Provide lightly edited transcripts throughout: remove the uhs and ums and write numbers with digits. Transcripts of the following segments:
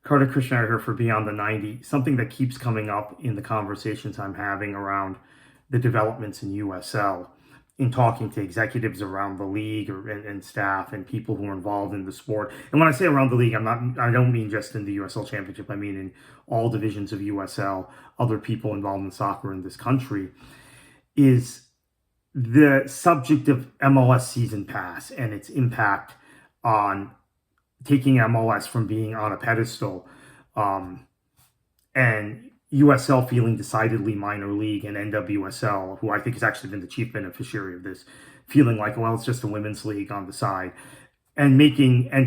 Carter Krishna here for Beyond the 90. Something that keeps coming up in the conversations I'm having around the developments in USL, in talking to executives around the league and staff and people who are involved in the sport. And when I say around the league, I don't mean just in the USL Championship. I mean in all divisions of USL, other people involved in soccer in this country, is the subject of MLS Season Pass and its impact on taking MLS from being on a pedestal, and USL feeling decidedly minor league, and NWSL, who I think has actually been the chief beneficiary of this, feeling like, well, it's just a women's league on the side, and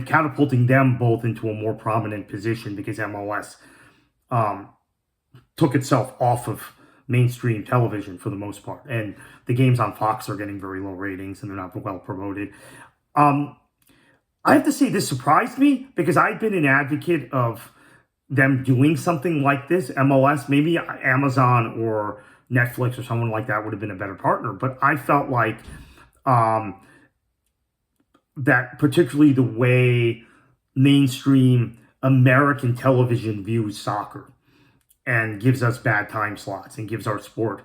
catapulting them both into a more prominent position because MLS took itself off of mainstream television for the most part, and the games on Fox are getting very low ratings and they're not well promoted. I have to say this surprised me because I've been an advocate of them doing something like this. MLS, maybe Amazon or Netflix or someone like that would have been a better partner. But I felt like that particularly the way mainstream American television views soccer and gives us bad time slots and gives our sport,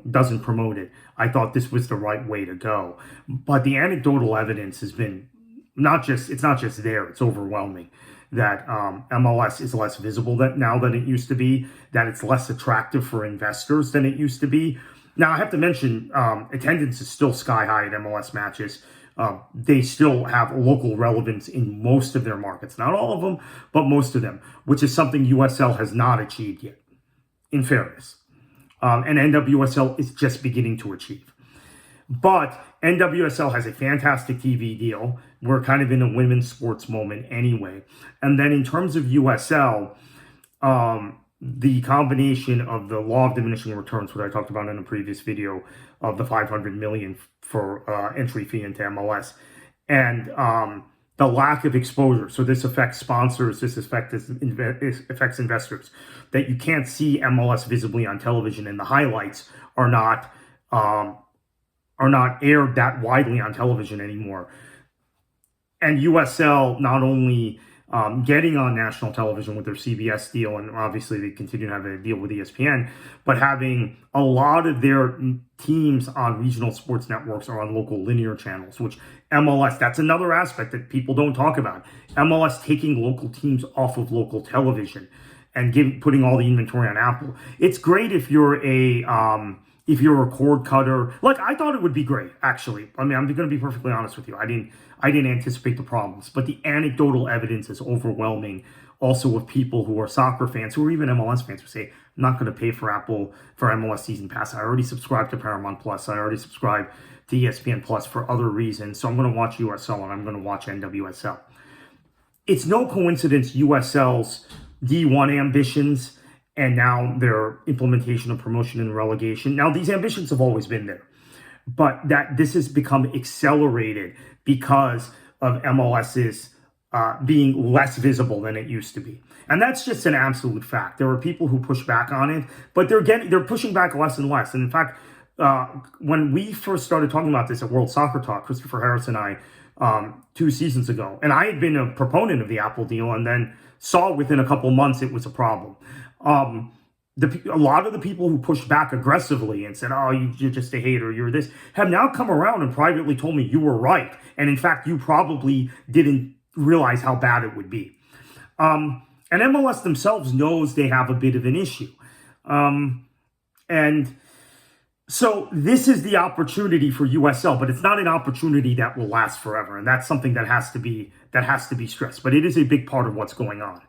doesn't promote it. I thought this was the right way to go. But the anecdotal evidence has been it's not just there, it's overwhelming that MLS is less visible now than it used to be, that it's less attractive for investors than it used to be. Now, I have to mention, attendance is still sky high at MLS matches. They still have local relevance in most of their markets. Not all of them, but most of them, which is something USL has not achieved yet, in fairness. And NWSL is just beginning to achieve. But NWSL has a fantastic TV deal. We're kind of in a women's sports moment anyway. And then in terms of USL, the combination of the law of diminishing returns, what I talked about in a previous video, of the $500 million for entry fee into MLS, and the lack of exposure. So this affects sponsors, this affects investors, that you can't see MLS visibly on television, and the highlights are not aired that widely on television anymore. And USL not only getting on national television with their CBS deal, and obviously they continue to have a deal with ESPN, but having a lot of their teams on regional sports networks or on local linear channels, which MLS, that's another aspect that people don't talk about. MLS taking local teams off of local television and putting all the inventory on Apple. It's great if you're a cord cutter. Like, I thought it would be great, actually. I mean, I'm going to be perfectly honest with you. I didn't anticipate the problems, but the anecdotal evidence is overwhelming. Also, with people who are soccer fans, who are even MLS fans, who say, I'm not going to pay for MLS Season Pass. I already subscribed to Paramount Plus. I already subscribed to ESPN Plus for other reasons. So I'm going to watch USL and I'm going to watch NWSL. It's no coincidence USL's D1 ambitions and now their implementation of promotion and relegation. Now, these ambitions have always been there, but that this has become accelerated because of MLS's being less visible than it used to be. And that's just an absolute fact. There are people who push back on it, but they're pushing back less and less. And in fact, when we first started talking about this at World Soccer Talk, Christopher Harris and I, 2 seasons ago, and I had been a proponent of the Apple deal and then saw within a couple months it was a problem. A lot of the people who pushed back aggressively and said, oh, you're just a hater, you're this, have now come around and privately told me you were right. And in fact, you probably didn't realize how bad it would be. And MLS themselves knows they have a bit of an issue. And so this is the opportunity for USL, but it's not an opportunity that will last forever. And that's something that has to be stressed. But it is a big part of what's going on.